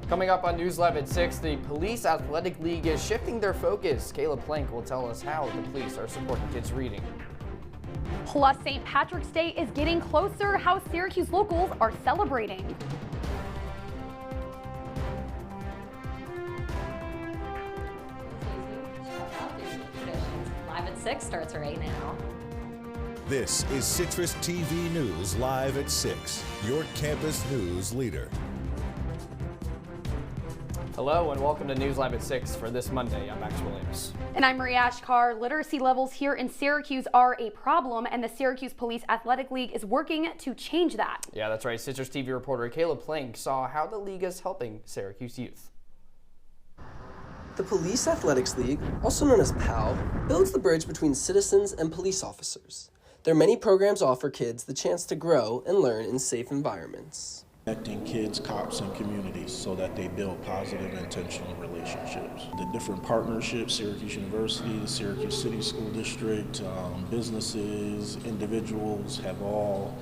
Coming up on News Live at 6, the Police Athletic League is shifting their focus. Caleb Plank will tell us how the police are supporting kids reading. Plus, St. Patrick's Day is getting closer. How Syracuse locals are celebrating. Live at 6 starts right now. This is CitrusTV News Live at 6, your campus news leader. Hello and welcome to News Live at 6 for this Monday. I'm Max Williams. And I'm Marie Achkar. Literacy levels here in Syracuse are a problem, and the Syracuse Police Athletic League is working to change that. Yeah, that's right. CitrusTV reporter Caleb Plank saw how the league is helping Syracuse youth. The Police Athletics League, also known as PAL, builds the bridge between citizens and police officers. Their many programs offer kids the chance to grow and learn in safe environments. Connecting kids, cops, and communities so that they build positive, intentional relationships. The different partnerships, Syracuse University, the Syracuse City School District, businesses, individuals have all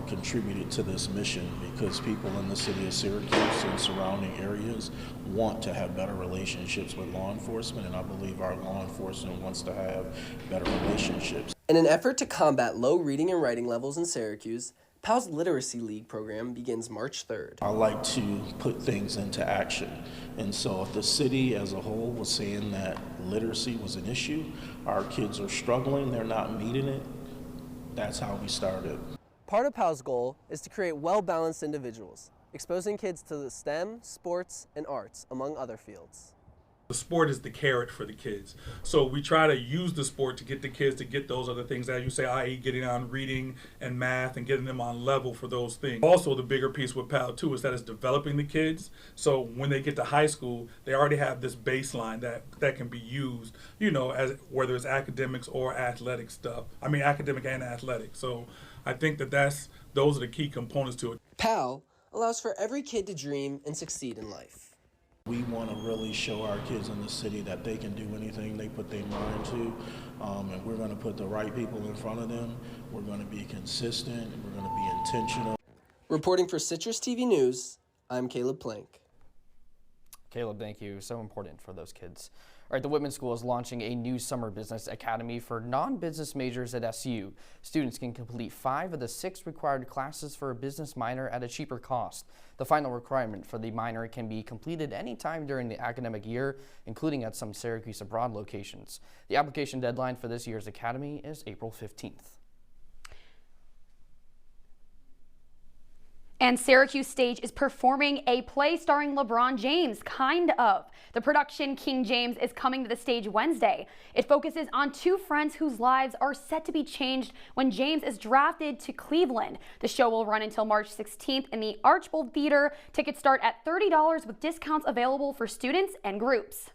contributed to this mission because people in the city of Syracuse and surrounding areas want to have better relationships with law enforcement, and I believe our law enforcement wants to have better relationships. In an effort to combat low reading and writing levels in Syracuse, PAL's Literacy League program begins March 3rd. I like to put things into action. And so if the city as a whole was saying that literacy was an issue, our kids are struggling, they're not meeting it, that's how we started. Part of PAL's goal is to create well-balanced individuals, exposing kids to the STEM, sports, and arts, among other fields. The sport is the carrot for the kids. So we try to use the sport to get the kids to get those other things, as you say, i.e. getting on reading and math and getting them on level for those things. Also, the bigger piece with PAL too is that it's developing the kids. So when they get to high school, they already have this baseline that can be used, you know, as whether it's academics or athletic stuff. I mean, academic and athletic. So I think those are the key components to it. PAL allows for every kid to dream and succeed in life. We want to really show our kids in the city that they can do anything they put their mind to, and we're going to put the right people in front of them. We're going to be consistent, and we're going to be intentional. Reporting for CitrusTV News, I'm Caleb Plank. Caleb, thank you. So important for those kids. All right, the Whitman School is launching a new summer business academy for non-business majors at SU. Students can complete 5 of the 6 required classes for a business minor at a cheaper cost. The final requirement for the minor can be completed anytime during the academic year, including at some Syracuse Abroad locations. The application deadline for this year's academy is April 15th. And Syracuse Stage is performing a play starring LeBron James, kind of. The production King James is coming to the stage Wednesday. It focuses on 2 friends whose lives are set to be changed when James is drafted to Cleveland. The show will run until March 16th in the Archbold Theater. Tickets start at $30 with discounts available for students and groups.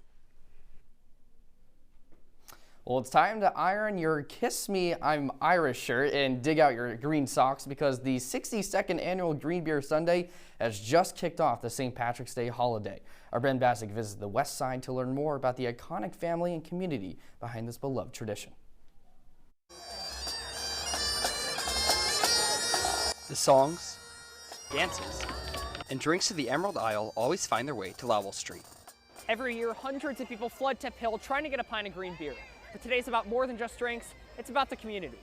Well, it's time to iron your Kiss Me, I'm Irish shirt and dig out your green socks because the 62nd annual Green Beer Sunday has just kicked off the St. Patrick's Day holiday. Our Ben Bassick visited the West Side to learn more about the iconic family and community behind this beloved tradition. The songs, dances, and drinks to the Emerald Isle always find their way to Lowell Street. Every year, hundreds of people flood Tip Hill trying to get a pint of green beer. But today's about more than just drinks, it's about the community.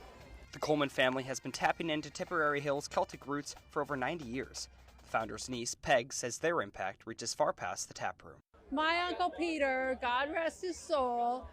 The Coleman family has been tapping into Tipperary Hill's Celtic roots for over 90 years. The founder's niece, Peg, says their impact reaches far past the tap room. My Uncle Peter, God rest his soul,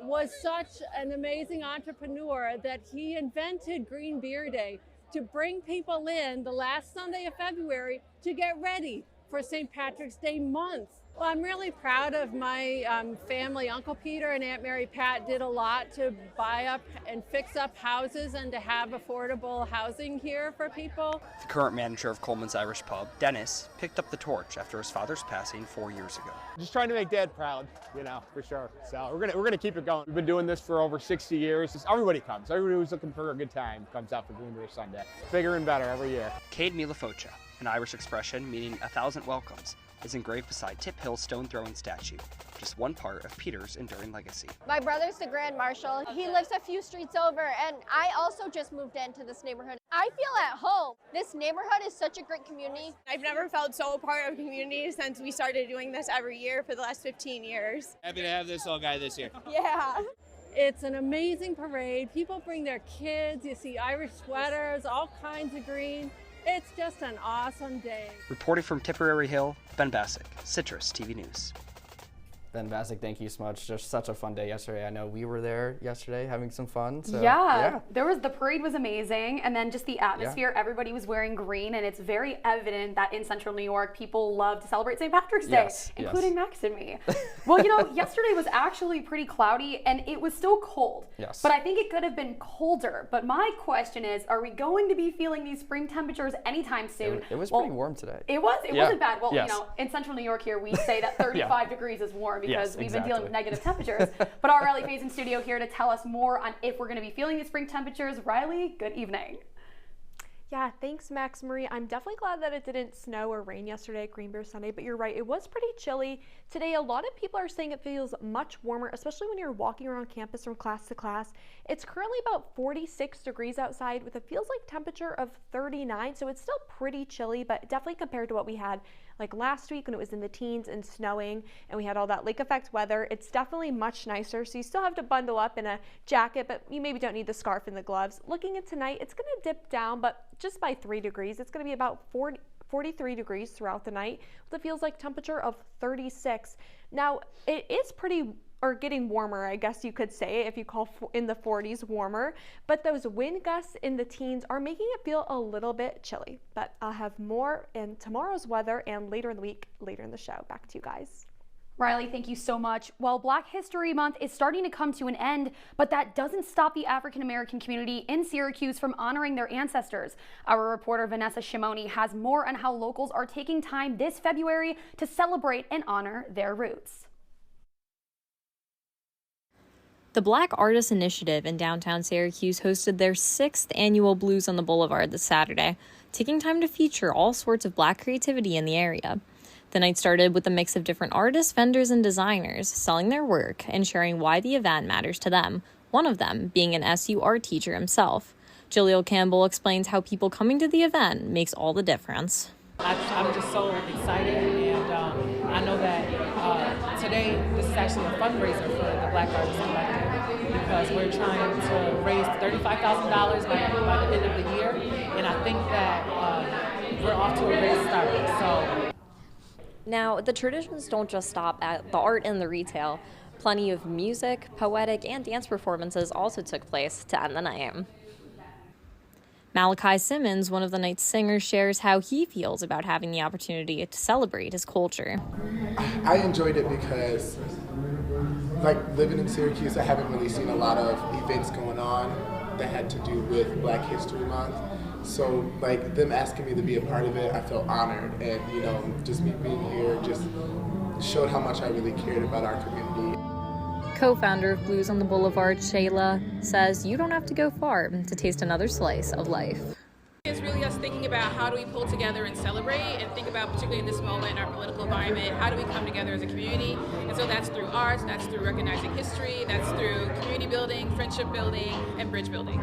was such an amazing entrepreneur that he invented Green Beer Day to bring people in the last Sunday of February to get ready for St. Patrick's Day month. Well, I'm really proud of my family. Uncle Peter and Aunt Mary Pat did a lot to buy up and fix up houses and to have affordable housing here for people. The current manager of Coleman's Irish Pub, Dennis, picked up the torch after his father's passing 4 years ago. Just trying to make Dad proud, you know, for sure. So we're gonna keep it going. We've been doing this for over 60 years. Everybody comes. Everybody who's looking for a good time comes out for Green Beer Sunday. Bigger and better every year. Cade Milafocha, an Irish expression meaning 1,000 welcomes, is engraved beside Tip Hill's stone throwing statue, just one part of Peter's enduring legacy. My brother's the Grand Marshal. He lives a few streets over, and I also just moved into this neighborhood. I feel at home. This neighborhood is such a great community. I've never felt so a part of a community since we started doing this every year for the last 15 years. Happy to have this all guy this year. Yeah. It's an amazing parade. People bring their kids. You see Irish sweaters, all kinds of green. It's just an awesome day. Reporting from Tipperary Hill, Ben Bassick, Citrus TV News. Ben Bassick, thank you so much. Just such a fun day yesterday. I know we were there yesterday having some fun. So, yeah. The parade was amazing, and then just the atmosphere. Everybody was wearing green, and it's very evident that in Central New York, people love to celebrate St. Patrick's Day, including Max and me. Well, yesterday was actually pretty cloudy, and it was still cold. Yes. But I think it could have been colder. But my question is, are we going to be feeling these spring temperatures anytime soon? It was pretty warm today. It wasn't bad. Well, in Central New York here, we say that 35 degrees is warm because we've been dealing with negative temperatures. But our Riley Faye's in studio here to tell us more on if we're going to be feeling these spring temperatures. Riley, good evening. Yeah, thanks, Max Marie. I'm definitely glad that it didn't snow or rain yesterday at Green Beer Sunday, but you're right, it was pretty chilly. Today, a lot of people are saying it feels much warmer, especially when you're walking around campus from class to class. It's currently about 46 degrees outside with a feels like temperature of 39, so it's still pretty chilly, but definitely compared to what we had like last week when it was in the teens and snowing and we had all that lake effect weather, it's definitely much nicer. So you still have to bundle up in a jacket, but you maybe don't need the scarf and the gloves. Looking at tonight, it's going to dip down, but just by 3 degrees. It's going to be about 43 degrees throughout the night with a feels like temperature of 36. Now, it is getting warmer, I guess you could say, if you call in the 40s warmer, but those wind gusts in the teens are making it feel a little bit chilly. But I'll have more in tomorrow's weather and later in the week, later in the show. Back to you guys. Riley, thank you so much. Well, Black History Month is starting to come to an end, but that doesn't stop the African American community in Syracuse from honoring their ancestors. Our reporter Vanessa Shimoni has more on how locals are taking time this February to celebrate and honor their roots. The Black Artists Initiative in downtown Syracuse hosted their 6th annual Blues on the Boulevard this Saturday, taking time to feature all sorts of Black creativity in the area. The night started with a mix of different artists, vendors, and designers selling their work and sharing why the event matters to them, one of them being an SU art teacher himself. Jaleel Campbell explains how people coming to the event makes all the difference. I'm just so excited, and I know that today this is actually a fundraiser for the Black Artists Collective because we're trying to raise $35,000 by the end of the year, and I think that we're off to a great start. So. Now, the traditions don't just stop at the art and the retail. Plenty of music, poetic, and dance performances also took place to end the night. Malachi Simmons, one of the night's singers, shares how he feels about having the opportunity to celebrate his culture. I enjoyed it because, living in Syracuse, I haven't really seen a lot of events going on that had to do with Black History Month. So, them asking me to be a part of it, I felt honored. And, just me being here just showed how much I really cared about our community. Co-founder of Blues on the Boulevard, Shayla, says you don't have to go far to taste another slice of life. It's really us thinking about how do we pull together and celebrate and think about, particularly in this moment in our political environment, how do we come together as a community? And so that's through arts, that's through recognizing history, that's through community building, friendship building, and bridge building.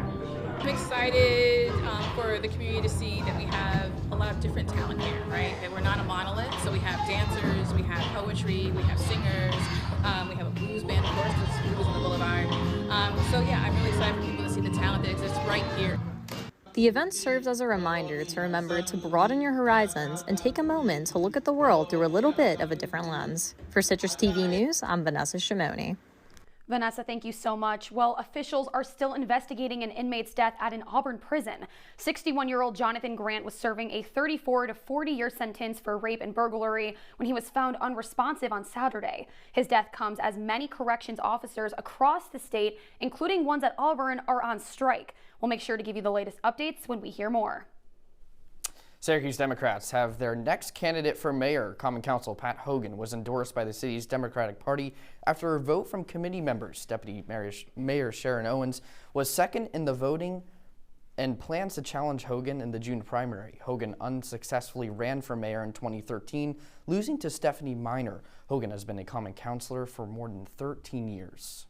I'm excited for the community to see that we have a lot of different talent here, right? That we're not a monolith. So we have dancers, we have poetry, we have singers, we have a blues band, of course, because Blues on the Boulevard. I'm really excited for people to see the talent that exists right here. The event serves as a reminder to remember to broaden your horizons and take a moment to look at the world through a little bit of a different lens. For Citrus TV News, I'm Vanessa Shimoni. Vanessa, thank you so much. Well, officials are still investigating an inmate's death at an Auburn prison. 61-year-old Jonathan Grant was serving a 34 to 40-year sentence for rape and burglary when he was found unresponsive on Saturday. His death comes as many corrections officers across the state, including ones at Auburn, are on strike. We'll make sure to give you the latest updates when we hear more. Syracuse Democrats have their next candidate for mayor. Common Council Pat Hogan was endorsed by the city's Democratic Party after a vote from committee members. Deputy Mayor Sharon Owens was second in the voting and plans to challenge Hogan in the June primary. Hogan unsuccessfully ran for mayor in 2013, losing to Stephanie Miner. Hogan has been a common councilor for more than 13 years.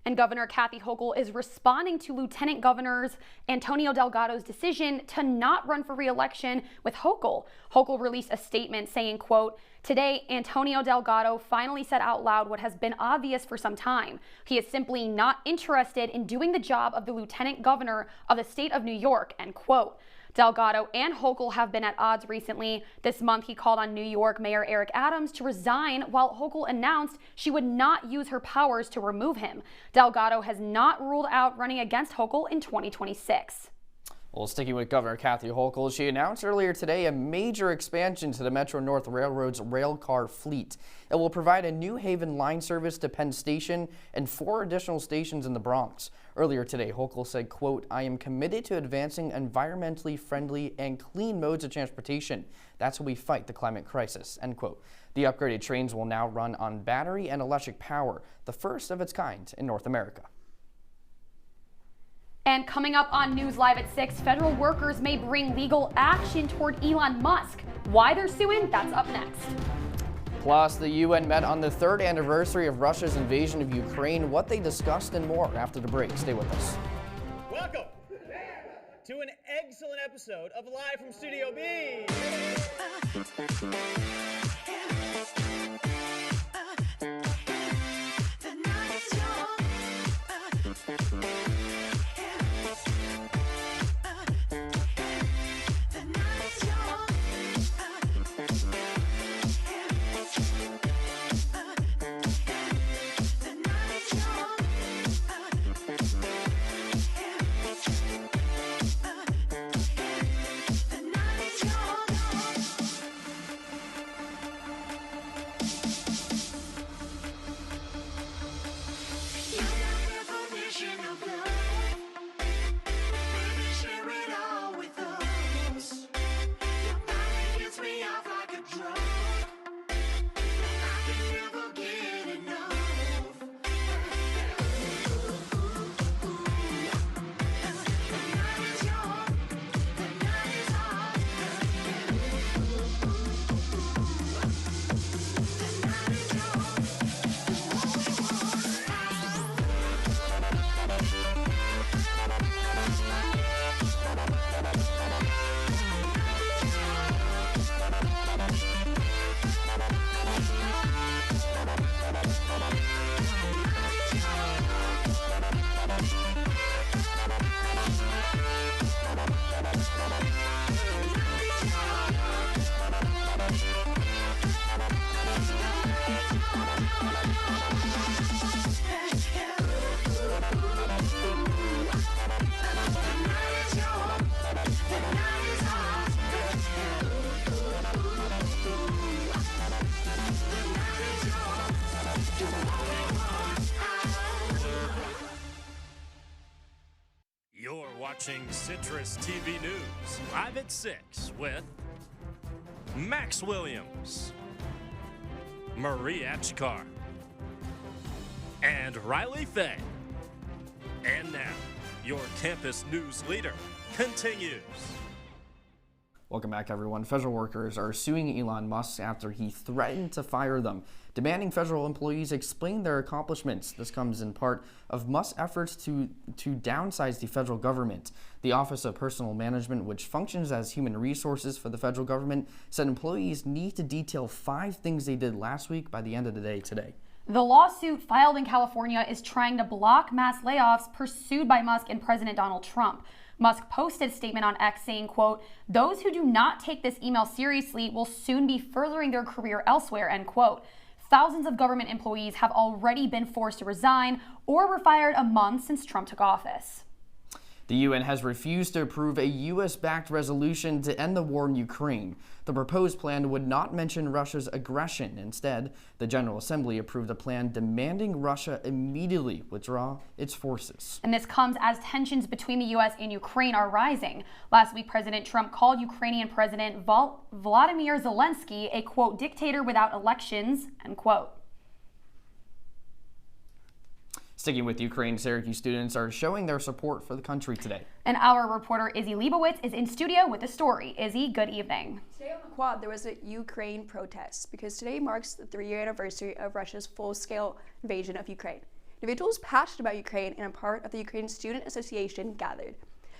And Governor Kathy Hochul is responding to Lieutenant Governor Antonio Delgado's decision to not run for re-election with Hochul. Hochul released a statement saying, quote, "Today, Antonio Delgado finally said out loud what has been obvious for some time. He is simply not interested in doing the job of the Lieutenant Governor of the state of New York," end quote. Delgado and Hochul have been at odds recently. This month, he called on New York Mayor Eric Adams to resign, while Hochul announced she would not use her powers to remove him. Delgado has not ruled out running against Hochul in 2026. Well, sticking with Governor Kathy Hochul, she announced earlier today a major expansion to the Metro North Railroad's rail car fleet. It will provide a New Haven line service to Penn Station and 4 additional stations in the Bronx. Earlier today, Hochul said, quote, "I am committed to advancing environmentally friendly and clean modes of transportation. That's how we fight the climate crisis," end quote. The upgraded trains will now run on battery and electric power, the first of its kind in North America. And coming up on News Live at 6, federal workers may bring legal action toward Elon Musk. Why they're suing? That's up next. Plus, the UN met on the 3rd anniversary of Russia's invasion of Ukraine, what they discussed and more after the break. Stay with us. Welcome to an excellent episode of Live from Studio B. You're watching CitrusTV News live at 6 with Max Williams, Marie Achkar, and Riley Fay. And now, your campus news leader continues. Welcome back, everyone. Federal workers are suing Elon Musk after he threatened to fire them, demanding federal employees explain their accomplishments. This comes in part of Musk's efforts to downsize the federal government. The Office of Personnel Management, which functions as human resources for the federal government, said employees need to detail 5 things they did last week by the end of the day today. The lawsuit filed in California is trying to block mass layoffs pursued by Musk and President Donald Trump. Musk posted a statement on X saying, quote, "Those who do not take this email seriously will soon be furthering their career elsewhere," end quote. Thousands of government employees have already been forced to resign or were fired a month since Trump took office. The UN has refused to approve a U.S.-backed resolution to end the war in Ukraine. The proposed plan would not mention Russia's aggression. Instead, the General Assembly approved a plan demanding Russia immediately withdraw its forces. And this comes as tensions between the U.S. and Ukraine are rising. Last week, President Trump called Ukrainian President Vladimir Zelensky a, quote, "dictator without elections," end quote. Sticking with Ukraine, Syracuse students are showing their support for the country today. And our reporter Izzy Leibowitz is in studio with the story. Izzy, good evening. Today on the quad, there was a Ukraine protest because today marks the 3-year anniversary of Russia's full-scale invasion of Ukraine. Individuals passionate about Ukraine and a part of the Ukraine Student Association gathered.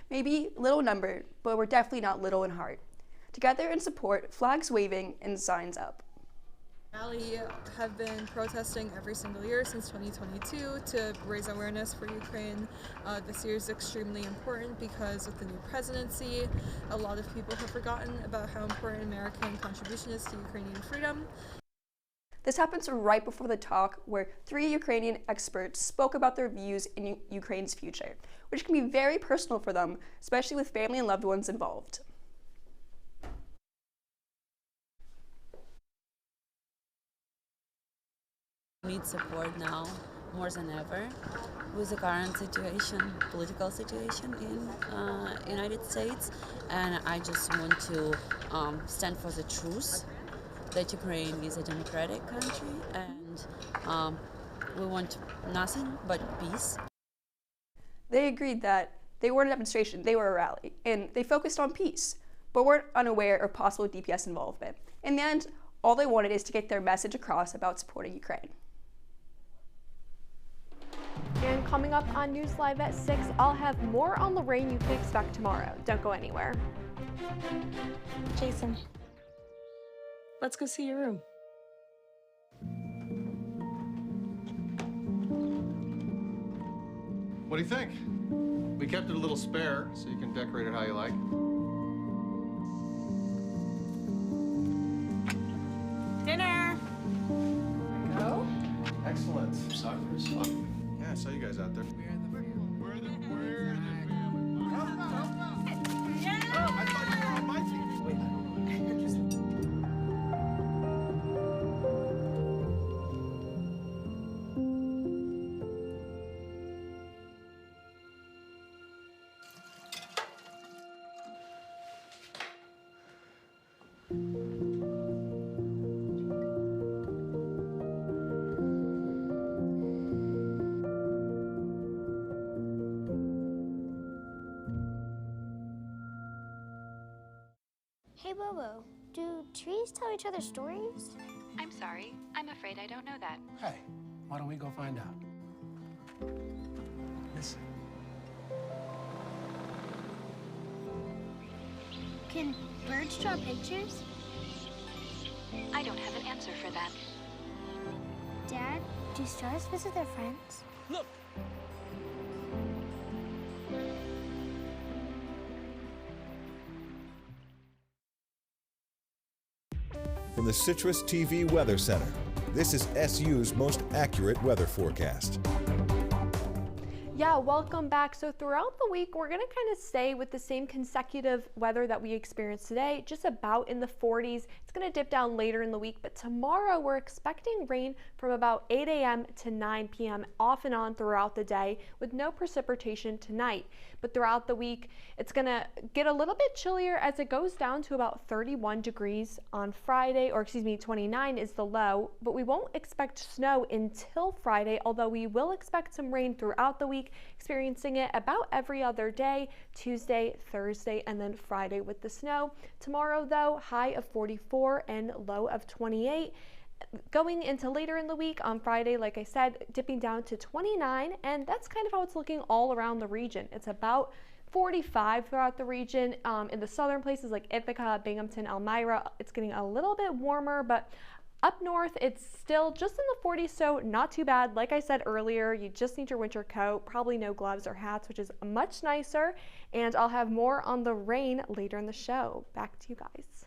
Maybe little numbered, but we're definitely not little in heart. Together in support, flags waving and signs up. Rally have been protesting every single year since 2022 to raise awareness for Ukraine. This year is extremely important because with the new presidency, a lot of people have forgotten about how important American contribution is to Ukrainian freedom. This happens right before the talk where 3 Ukrainian experts spoke about their views in Ukraine's future, which can be very personal for them, especially with family and loved ones involved. Need support now more than ever with the current situation, political situation in United States, and I just want to stand for the truth that Ukraine is a democratic country and we want nothing but peace. They agreed that they weren't a demonstration, they were a rally, and they focused on peace, but weren't unaware of possible DPS involvement. In the end, all they wanted is to get their message across about supporting Ukraine. And coming up on News Live at 6, I'll have more on the rain you can expect tomorrow. Don't go anywhere. Jason, let's go see your room. What do you think? We kept it a little spare, so you can decorate it how you like. Dinner! Go. Excellent. Soccer is fun. Yeah, I saw you guys out there. We're the family. Yeah! Oh, I thought you were on my team. Hey Bobo, do trees tell each other stories? I'm sorry, I'm afraid I don't know that. Hey, why don't we go find out? Listen. Can birds draw pictures? I don't have an answer for that. Dad, do stars visit their friends? Look! From the CitrusTV Weather Center, this is SU's most accurate weather forecast. Yeah, welcome back. So throughout the week, we're going to kind of stay with the same consecutive weather that we experienced today, just about in the 40s. It's going to dip down later in the week, but tomorrow we're expecting rain from about 8 a.m. to 9 p.m. off and on throughout the day with no precipitation tonight. But throughout the week, it's going to get a little bit chillier as it goes down to about 31 degrees on Friday, or excuse me, 29 is the low, but we won't expect snow until Friday, although we will expect some rain throughout the week, experiencing it about every other day, Tuesday, Thursday, and then Friday with the snow. Tomorrow, though, high of 44 and low of 28. Going into later in the week on Friday, like I said, dipping down to 29, and that's kind of how it's looking all around the region. It's about 45 throughout the region. In the southern places like Ithaca, Binghamton, Elmira, it's getting a little bit warmer, but up north, it's still just in the 40s, so not too bad. Like I said earlier, you just need your winter coat, probably no gloves or hats, which is much nicer, and I'll have more on the rain later in the show. Back to you guys.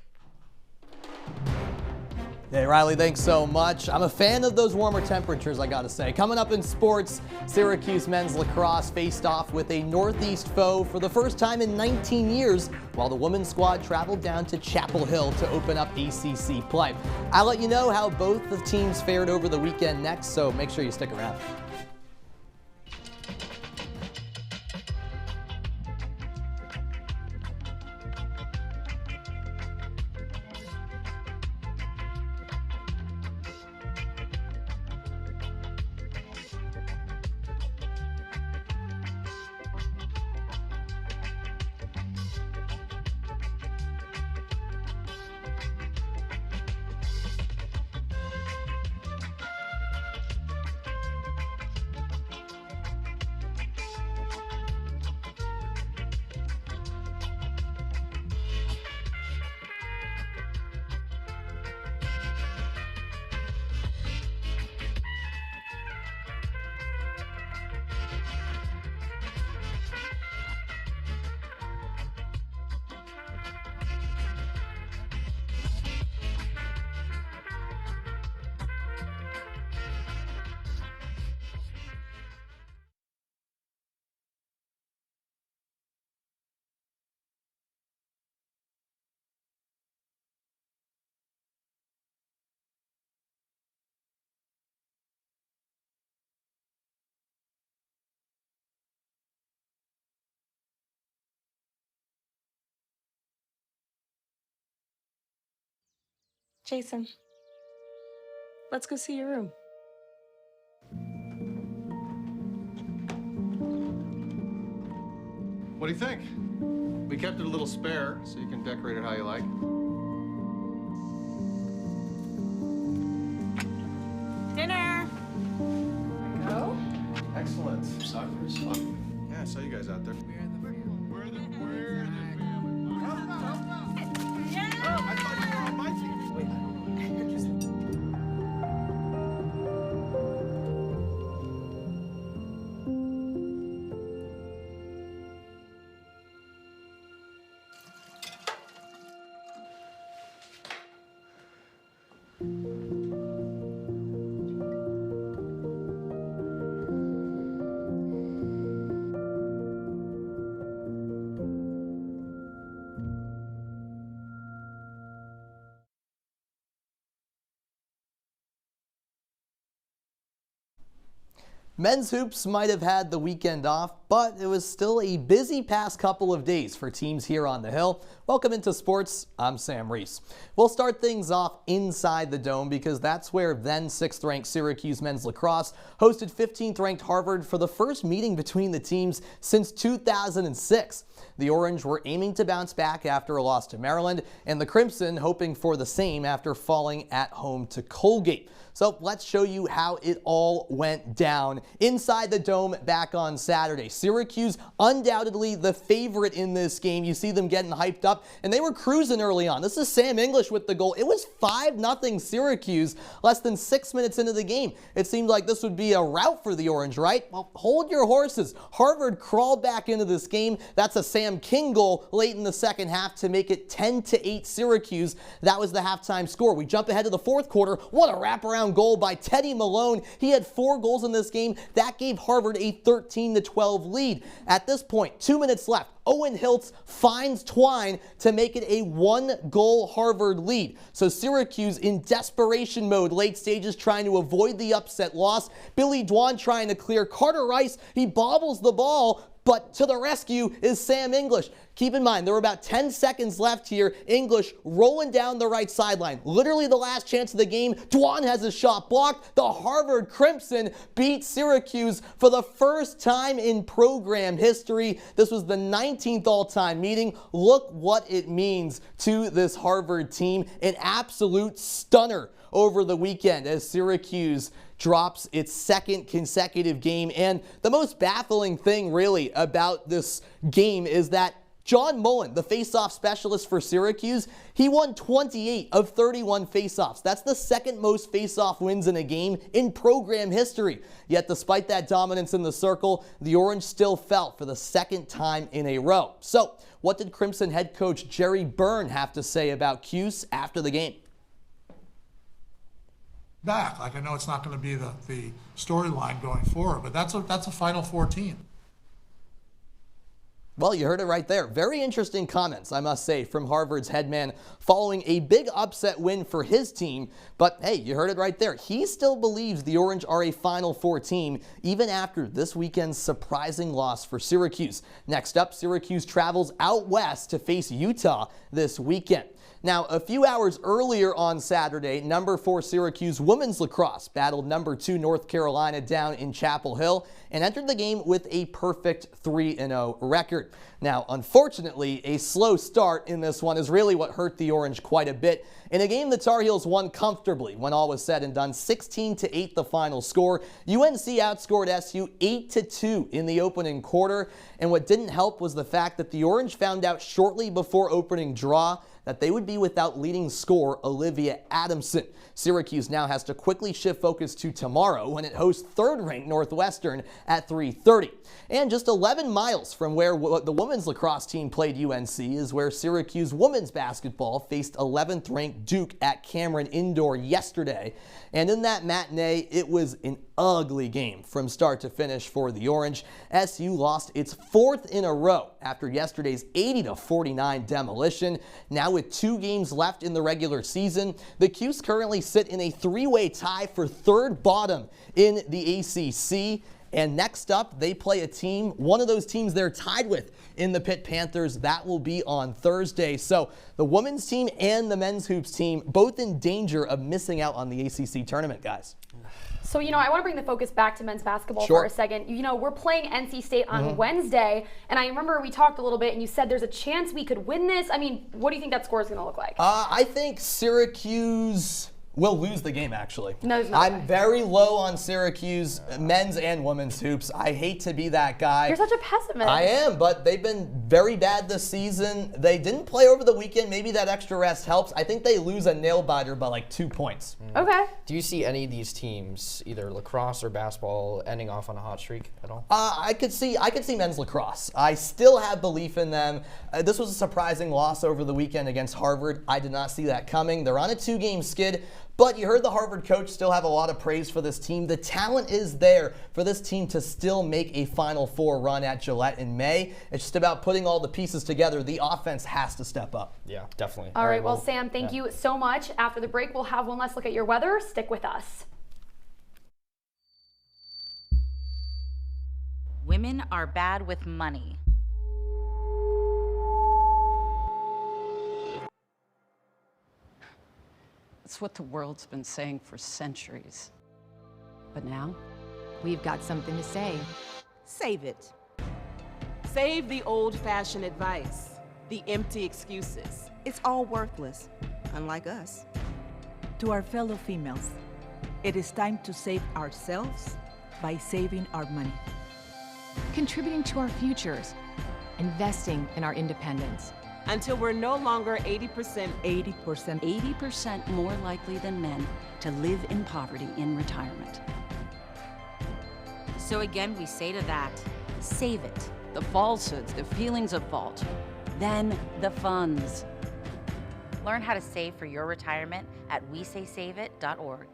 Hey, Riley, thanks so much. I'm a fan of those warmer temperatures, I gotta say. Coming up in sports, Syracuse men's lacrosse faced off with a Northeast foe for the first time in 19 years, while the women's squad traveled down to Chapel Hill to open up ACC play. I'll let you know how both the teams fared over the weekend next, so make sure you stick around. Jason, let's go see your room. What do you think? We kept it a little spare, so you can decorate it how you like. Dinner! Go. Excellent. Soccer is fun. Yeah, I saw you guys out there. We're the family. We're the family. Yeah! Oh, I thought you were on my team. Wait. Men's hoops might have had the weekend off, but it was still a busy past couple of days for teams here on the Hill. Welcome into sports. I'm Sam Reis. We'll start things off inside the Dome because that's where then 6th-ranked Syracuse men's lacrosse hosted 15th-ranked Harvard for the first meeting between the teams since 2006. The Orange were aiming to bounce back after a loss to Maryland, and the Crimson hoping for the same after falling at home to Colgate. So let's show you how it all went down inside the Dome back on Saturday. Syracuse undoubtedly the favorite in this game. You see them getting hyped up, and they were cruising early on. This is Sam English with the goal. It was 5-0 Syracuse less than 6 minutes into the game. It seemed like this would be a rout for the Orange, right? Well, hold your horses. Harvard crawled back into this game. That's a Sam King goal late in the second half to make it 10-8 Syracuse. That was the halftime score. We jump ahead to the fourth quarter. What a wraparound goal by Teddy Malone. He had 4 goals in this game. That gave Harvard a 13-12 lead. At this point, 2 minutes left. Owen Hiltz finds Twine to make it a 1-goal Harvard lead. So Syracuse in desperation mode, late stages trying to avoid the upset loss. Billy Dwan trying to clear. Carter Reis, he bobbles the ball, but to the rescue is Sam English. Keep in mind, there were about 10 seconds left here. English rolling down the right sideline. Literally the last chance of the game. Dwan has his shot blocked. The Harvard Crimson beat Syracuse for the first time in program history. This was the 19th all-time meeting. Look what it means to this Harvard team. An absolute stunner over the weekend as Syracuse drops its second consecutive game. And the most baffling thing really about this game is that John Mullen, the faceoff specialist for Syracuse, he won 28 of 31 faceoffs. That's the second most faceoff wins in a game in program history. Yet despite that dominance in the circle, the Orange still fell for the second time in a row. So what did Crimson head coach Jerry Byrne have to say about Cuse after the game? Back. Like, I know it's not going to be the storyline going forward, but that's a Final Four team. Well, you heard it right there. Very interesting comments, I must say, from Harvard's headman following a big upset win for his team. But hey, you heard it right there. He still believes the Orange are a Final Four team, even after this weekend's surprising loss for Syracuse. Next up, Syracuse travels out west to face Utah this weekend. Now, a few hours earlier on Saturday, number 4 Syracuse women's lacrosse battled number 2 North Carolina down in Chapel Hill and entered the game with a perfect 3-0 record. Now, unfortunately, a slow start in this one is really what hurt the Orange quite a bit. In a game the Tar Heels won comfortably when all was said and done, 16-8 the final score. UNC outscored SU 8-2 in the opening quarter, and what didn't help was the fact that the Orange found out shortly before opening draw that they would be without leading scorer Olivia Adamson. Syracuse now has to quickly shift focus to tomorrow when it hosts 3rd-ranked Northwestern at 3:30. And just 11 miles from where the women's lacrosse team played UNC is where Syracuse women's basketball faced 11th-ranked Duke at Cameron Indoor yesterday. And in that matinee, it was an ugly game from start to finish for the Orange. SU lost its 4th in a row after yesterday's 80-49 demolition. Now with 2 games left in the regular season, the Cuse currently sit in a 3-way tie for 3rd bottom in the ACC. And next up, they play a team, one of those teams they're tied with in the Pitt Panthers. That will be on Thursday. So the women's team and the men's hoops team both in danger of missing out on the ACC tournament, guys. So, I want to bring the focus back to men's basketball for a second. We're playing NC State on Wednesday, and I remember we talked a little bit, and you said there's a chance we could win this. I mean, what do you think that score is going to look like? I think Syracuse will lose the game, actually. No, there's no I'm way. very low on Syracuse men's and women's hoops. I hate to be that guy. You're such a pessimist. I am, but they've been very bad this season. They didn't play over the weekend. Maybe that extra rest helps. I think they lose a nail-biter by like 2 points. Okay. Do you see any of these teams, either lacrosse or basketball, ending off on a hot streak at all? I could see men's lacrosse. I still have belief in them. This was a surprising loss over the weekend against Harvard. I did not see that coming. They're on a 2-game skid. But you heard the Harvard coach still have a lot of praise for this team. The talent is there for this team to still make a Final Four run at Gillette in May. It's just about putting all the pieces together. The offense has to step up. Yeah, definitely. All right, well, Sam, thank you so much. After the break, we'll have one last look at your weather. Stick with us. Women are bad with money. It's what the world's been saying for centuries. But now, we've got something to say. Save it. Save the old-fashioned advice, the empty excuses. It's all worthless, unlike us. To our fellow females, it is time to save ourselves by saving our money. Contributing to our futures, investing in our independence. Until we're no longer 80% more likely than men to live in poverty in retirement. So again, we say to that, save it. The falsehoods, the feelings of fault, then the funds. Learn how to save for your retirement at wesaysaveit.org.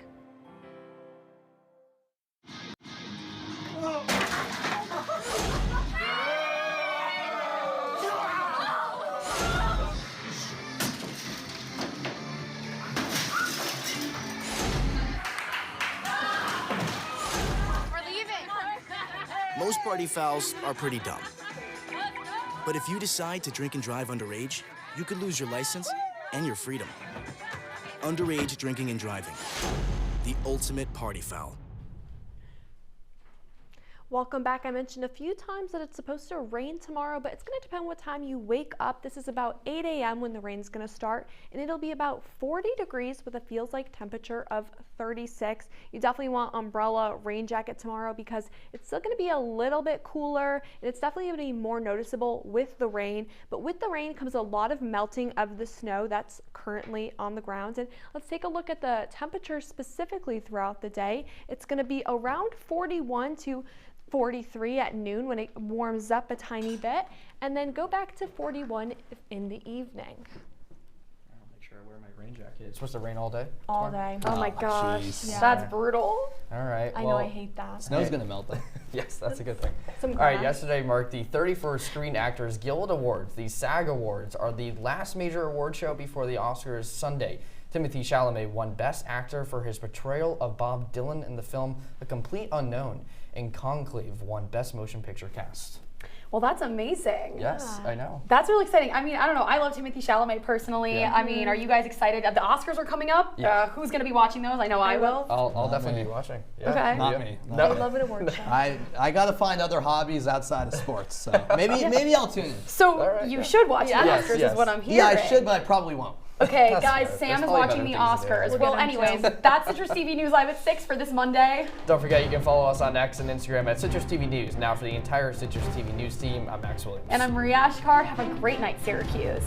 Most party fouls are pretty dumb. But if you decide to drink and drive underage, you could lose your license and your freedom. Underage drinking and driving. The ultimate party foul. Welcome back. I mentioned a few times that it's supposed to rain tomorrow, but it's going to depend what time you wake up. This is about 8 a.m. when the rain's going to start, and it'll be about 40 degrees with a feels like temperature of 36. You definitely want umbrella, rain jacket tomorrow because it's still going to be a little bit cooler, and it's definitely going to be more noticeable with the rain. But with the rain comes a lot of melting of the snow that's currently on the ground. And let's take a look at the temperature specifically throughout the day. It's going to be around 41 to 43 at noon when it warms up a tiny bit, and then go back to 41 in the evening. I'll make sure I wear my rain jacket. It's supposed to rain all day? All day. Oh my gosh. Geez. That's brutal. All right. I know, I hate that. Snow's going to melt though. Yes, that's a good thing. Some All right, grass. yesterday marked the 31st Screen Actors Guild Awards. The SAG Awards are the last major award show before the Oscars Sunday. Timothée Chalamet won Best Actor for his portrayal of Bob Dylan in the film A Complete Unknown, and Conclave won Best Motion Picture Cast. Well, that's amazing. Yes, I know. That's really exciting. I mean, I don't know. I love Timothée Chalamet personally. Yeah. I mean, are you guys excited? The Oscars are coming up. Yeah. Who's going to be watching those? I know I will. I'll definitely be watching. Yeah. Okay. Not me. I love an award show. I got to find other hobbies outside of sports, so maybe I'll tune in. So you should watch the Oscars is what I'm hearing. Yeah, I should, but I probably won't. Okay, That's guys, fair. Sam There's is probably watching the better things to do. Oscars. We'll Well, get him anyways, too. that's Citrus TV News Live at 6 for this Monday. Don't forget, you can follow us on X and Instagram at Citrus TV News. Now for the entire Citrus TV News team, I'm Max Williams. And I'm Maria Achkar. Have a great night, Syracuse.